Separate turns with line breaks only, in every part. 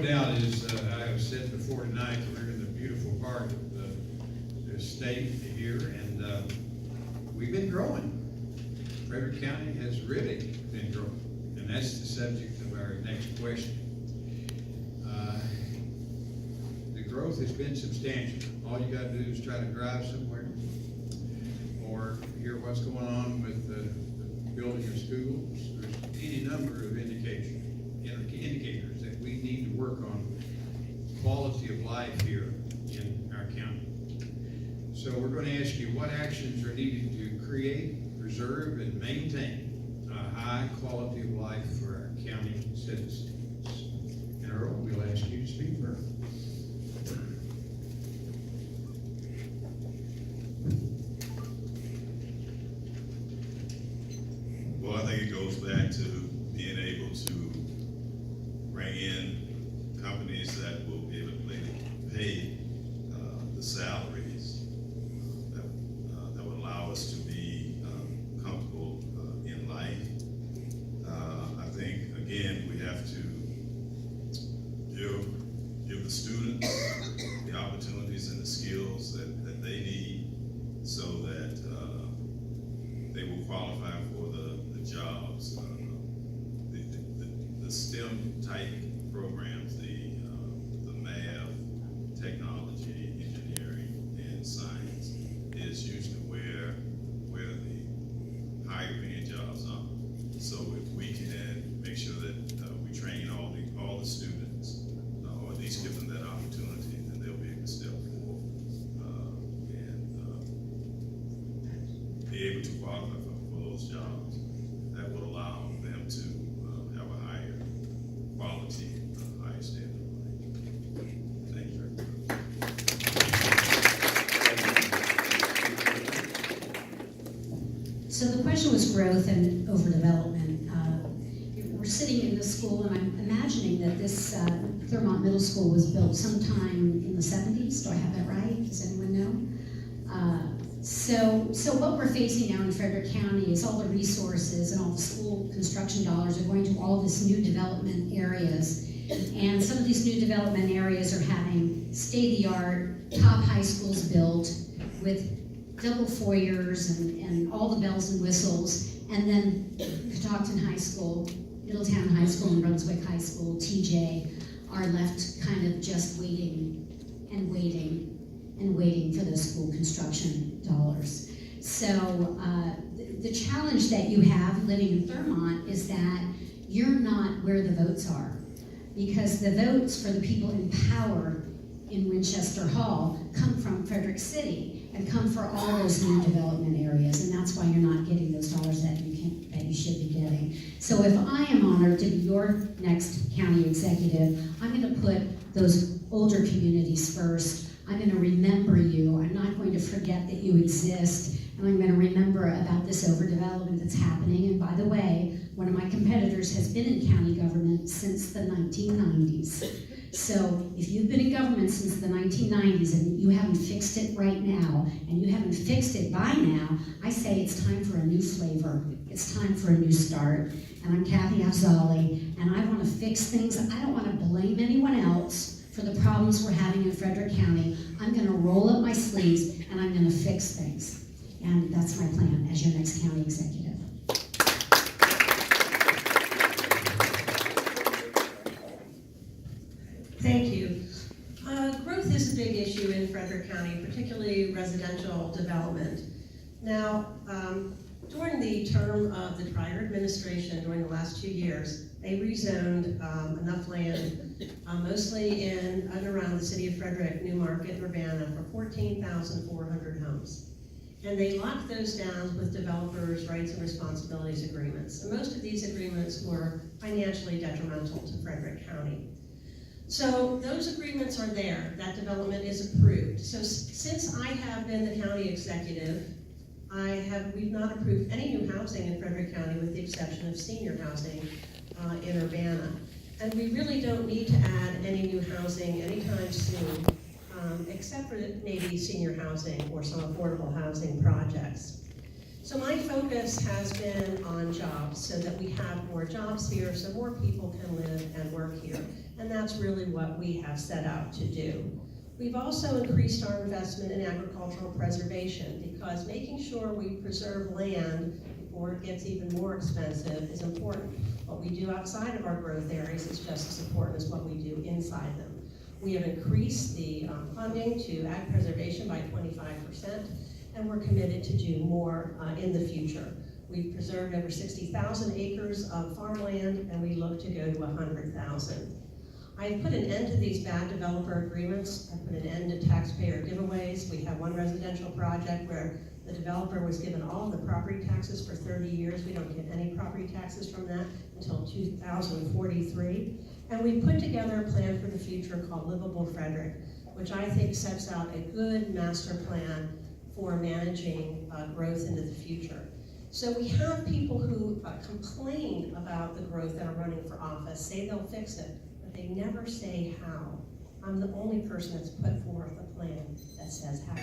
Doubt is, I have said before tonight, we're in the beautiful part of the state here, and we've been growing. Frederick County has really been growing, and that's the subject of our next question. The growth has been substantial. All you got to do is try to drive somewhere or hear what's going on with the building of schools. There's any number of indicators that we need to work on quality of life here in our county. So we're going to ask you what actions are needed to create, preserve, and maintain a high quality of life for our county citizens. And Earl, we'll ask you to speak first.
Well, I think it goes back to being able to bring in companies that will be able to pay the salaries that would allow us to be comfortable in life. I think, again, we have to give the students the opportunities and the skills that they need so that they will qualify for the jobs. The STEM type programs, the math, technology, engineering, and science is usually where the higher paying jobs are. So if we can make sure that we train all the students, or at least give them that opportunity, then they'll be able to step forward and be able to qualify for those jobs. That will allow them to have a higher quality, higher standard of life. Thank you very
much. So the question was growth and overdevelopment. We're sitting in this school, and I'm imagining that this Thurmont Middle School was built sometime in the 70s. Do I have that right? Does anyone know? So what we're facing now in Frederick County is all the resources and all the school construction dollars are going to all this new development areas. And some of these new development areas are having state-of-the-art top high schools built with double foyers and all the bells and whistles. And then Catoctin High School, Middletown High School, and Brunswick High School, TJ, are left kind of just waiting and waiting and waiting for those school construction dollars. So the challenge that you have living in Thurmont is that you're not where the votes are, because the votes for the people in power in Winchester Hall come from Frederick City and come for all those new development areas, and that's why you're not getting those dollars that you should be getting. So if I am honored to be your next county executive, I'm going to put those older communities first. I'm going to remember you. I'm not going to forget that you exist. And I'm going to remember about this overdevelopment that's happening. And by the way, one of my competitors has been in county government since the 1990s. So if you've been in government since the 1990s and you haven't fixed it right now, and you haven't fixed it by now, I say it's time for a new flavor. It's time for a new start. And I'm Kathy Afzali, and I want to fix things. I don't want to blame anyone else for the problems we're having in Frederick County. I'm going to roll up my sleeves and I'm going to fix things. And that's my plan as your next county executive.
Thank you. Growth is a big issue in Frederick County, particularly residential development. Now, during the term of the prior administration, during the last 2 years, they rezoned enough land, mostly in and around the city of Frederick, Newmarket, Urbana, for 14,400 homes. And they locked those down with developers' rights and responsibilities agreements. And most of these agreements were financially detrimental to Frederick County. So those agreements are there. That development is approved. So since I have been the county executive, we've not approved any new housing in Frederick County with the exception of senior housing in Urbana. And we really don't need to add any new housing anytime soon, except for maybe senior housing or some affordable housing projects. So my focus has been on jobs so that we have more jobs here so more people can live and work here. And that's really what we have set out to do. We've also increased our investment in agricultural preservation because making sure we preserve land before it gets even more expensive is important. What we do outside of our growth areas is just as important as what we do inside them. We have increased the funding to ag preservation by 25%, and we're committed to do more in the future. We've preserved over 60,000 acres of farmland, and we look to go to 100,000. I've put an end to these bad developer agreements. I put an end to taxpayer giveaways. We have one residential project where the developer was given all the property taxes for 30 years. We don't get any property taxes from that until 2043. And we put together a plan for the future called Livable Frederick, which I think sets out a good master plan for managing growth into the future. So we have people who complain about the growth that are running for office, say they'll fix it, but they never say how. I'm the only person that's put forth a plan that says how.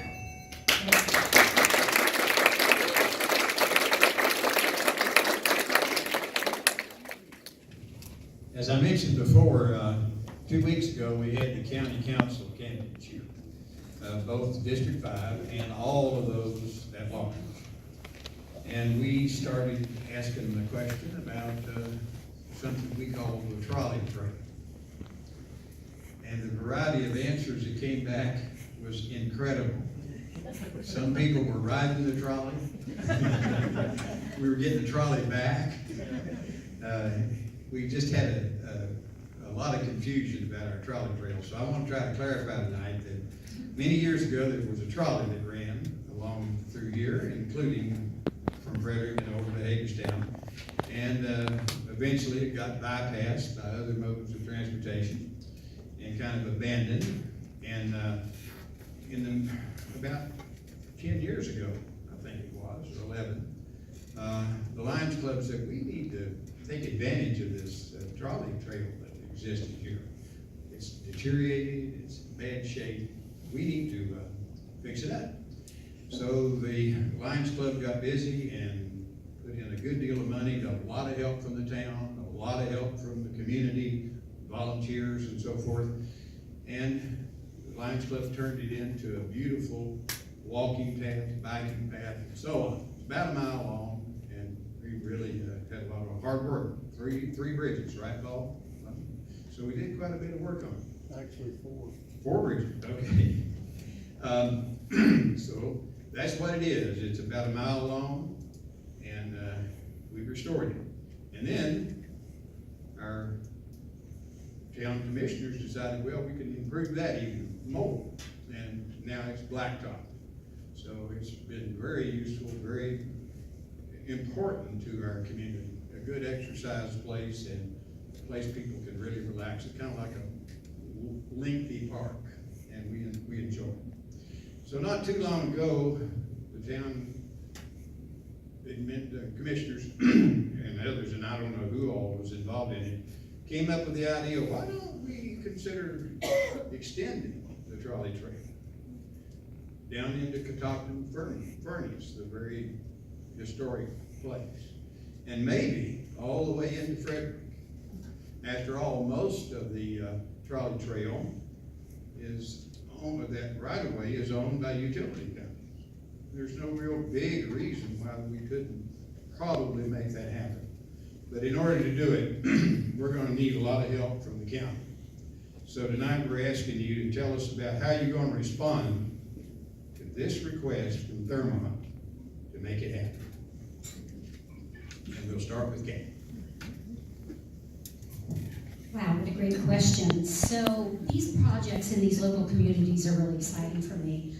As I mentioned before, 2 weeks ago, we had the county council candidates here, both District 5 and all of those at large. And we started asking them a question about something we call the trolley train. And the variety of answers that came back was incredible. Some people were riding the trolley. We were getting the trolley back. We just had a lot of confusion about our trolley trail. So I want to try to clarify tonight that many years ago there was a trolley that ran along through here, including from Frederick and over to Hagerstown. And eventually it got bypassed by other modes of transportation and kind of abandoned. And about 10 years ago, I think it was, or 11, the Lions Club said, we need to take advantage of this trolley trail that existed here. It's deteriorated, it's in bad shape. We need to fix it up. So the Lions Club got busy and put in a good deal of money, got a lot of help from the town, a lot of help from the community, volunteers and so forth. And the Lions Club turned it into a beautiful walking path, biking path, and so on. It's about a mile long, and we really had a lot of hard work. Three bridges, right, Paul? So we did quite a bit of work on it.
Actually, 4.
4 bridges, okay. So that's what it is. It's about a mile long, and we restored it. And then our town commissioners decided, well, we can improve that even more. And now it's blacktop. So it's been very useful, very important to our community. A good exercise place and a place people can really relax. It's kind of like a lengthy park, and we enjoy it. So not too long ago, the town commissioners and others, and I don't know who all was involved in it, came up with the idea, why don't we consider extending the trolley trail down into Catoctin Furnace, the very historic place, and maybe all the way into Frederick. After all, most of the trolley trail is owned, that right of way is owned by utility companies. There's no real big reason why we couldn't probably make that happen. But in order to do it, we're going to need a lot of help from the county. So tonight we're asking you to tell us about how you're going to respond to this request from Thurmont to make it happen. And we'll start with Kate.
Wow, what a great question. So these projects in these local communities are really exciting for me.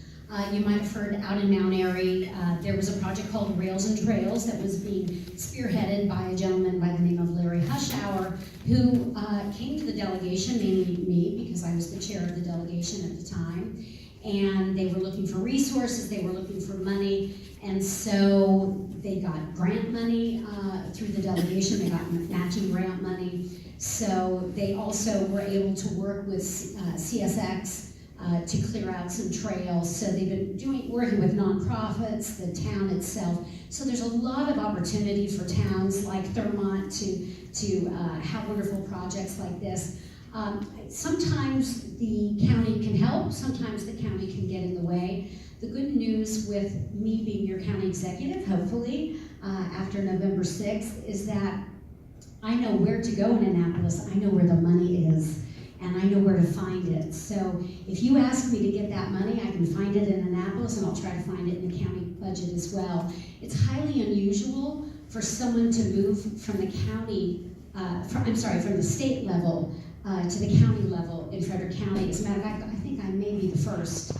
You might have heard out in Mount Airy, there was a project called Rails and Trails that was being spearheaded by a gentleman by the name of Larry Hushauer, who came to the delegation, mainly me, because I was the chair of the delegation at the time. And they were looking for resources, they were looking for money, and so they got grant money through the delegation, they got matching grant money. So they also were able to work with CSX to clear out some trails. So they've been working with nonprofits, the town itself. So there's a lot of opportunity for towns like Thurmont to have wonderful projects like this. Sometimes the county can help, sometimes the county can get in the way. The good news with me being your county executive, hopefully, after November 6th, is that I know where to go in Annapolis, I know where the money is, and I know where to find it. So if you ask me to get that money, I can find it in Annapolis, and I'll try to find it in the county budget as well. It's highly unusual for someone to move from the county, from the state level to the county level in Frederick County. As a matter of fact, I think I may be the first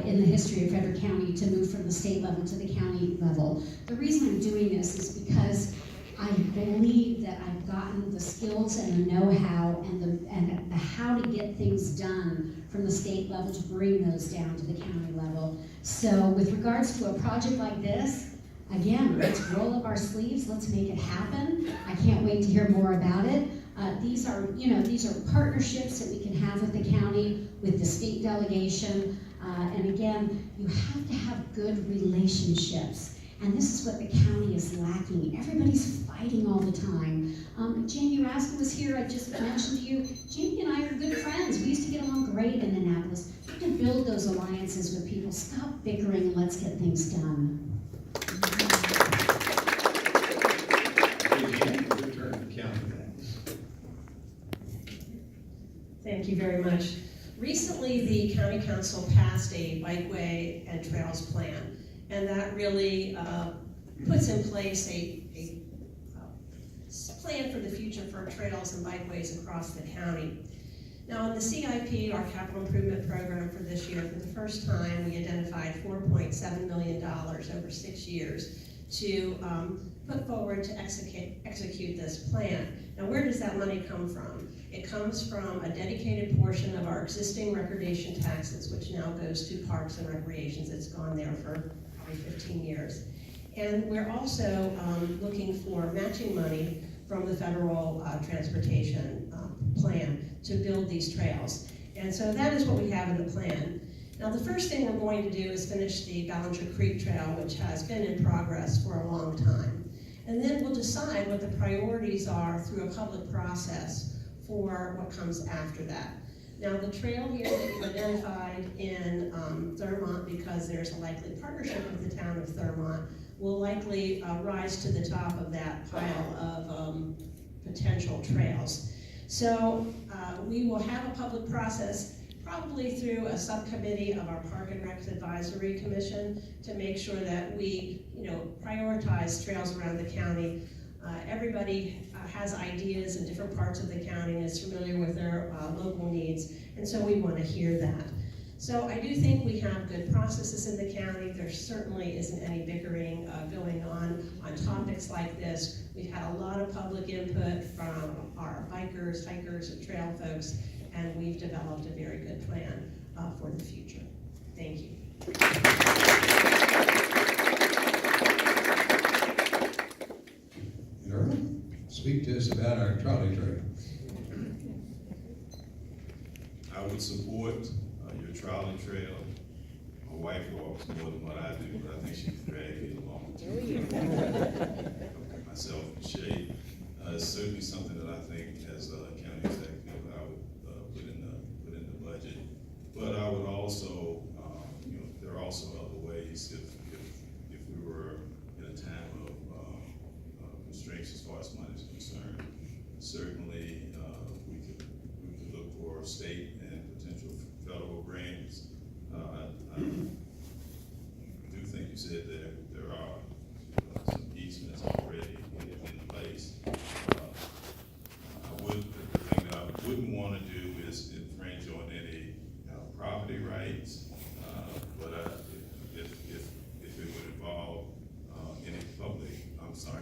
in the history of Frederick County to move from the state level to the county level. The reason I'm doing this is because I believe that I've gotten the skills and the know-how and the how to get things done from the state level to bring those down to the county level. So with regards to a project like this, again, let's roll up our sleeves, let's make it happen. I can't wait to hear more about it. These are partnerships that we can have with the county, with the state delegation, and again, you have to have good relationships. And this is what the county is lacking. Everybody's fighting all the time. Jamie Raska was here, I just mentioned to you. Jamie and I are good friends. We used to get along great in Annapolis. We have to build those alliances with people. Stop bickering and let's get things done.
Thank you very much. Recently, the county council passed a bikeway and trails plan, and that really puts in place a plan for the future for trails and bikeways across the county. Now, in the CIP, our capital improvement program for this year, for the first time, we identified $4.7 million over 6 years to put forward to execute this plan. Now, where does that money come from? It comes from a dedicated portion of our existing recordation taxes, which now goes to parks and recreations. It's gone there for probably 15 years. And we're also looking for matching money from the federal transportation plan to build these trails. And so that is what we have in the plan. Now, the first thing we're going to do is finish the Ballinger Creek Trail, which has been in progress for a long time. And then we'll decide what the priorities are through a public process for what comes after that. Now, the trail here that we've identified in Thurmont, because there's a likely partnership with the town of Thurmont, will likely rise to the top of that pile of potential trails. So we will have a public process, probably through a subcommittee of our Park and Rec Advisory Commission, to make sure that we, prioritize trails around the county. Everybody has ideas in different parts of the county and is familiar with their local needs, and so we want to hear that. So I do think we have good processes in the county. There certainly isn't any bickering going on topics like this. We've had a lot of public input from our bikers, hikers, and trail folks, and we've developed a very good plan for the future. Thank you.
Earl, speak to us about our trolley trail.
I would support your trolley trail. My wife walks more than what I do, but I think she can drag me along too. Put myself in shape. It's certainly something that I think, as a county executive, I would put in the budget. But I would also, there are also other ways if we were in a time of constraints as far as money is concerned. Certainly, we could look for state and potential federal grants. I do think you said that there are some easements already in place. The thing that I wouldn't want to do is infringe on any property rights. But if it would involve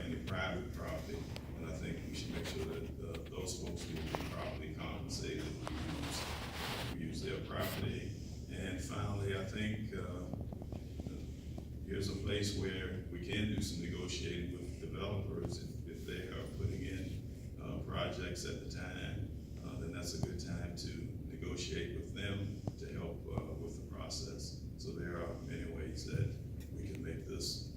any private property, then I think we should make sure that those folks will be properly compensated if we use their property. And finally, I think here's a place where we can do some negotiating with developers if they are putting in projects at the time. Then that's a good time to negotiate with them to help with the process. So there are many ways that we can make this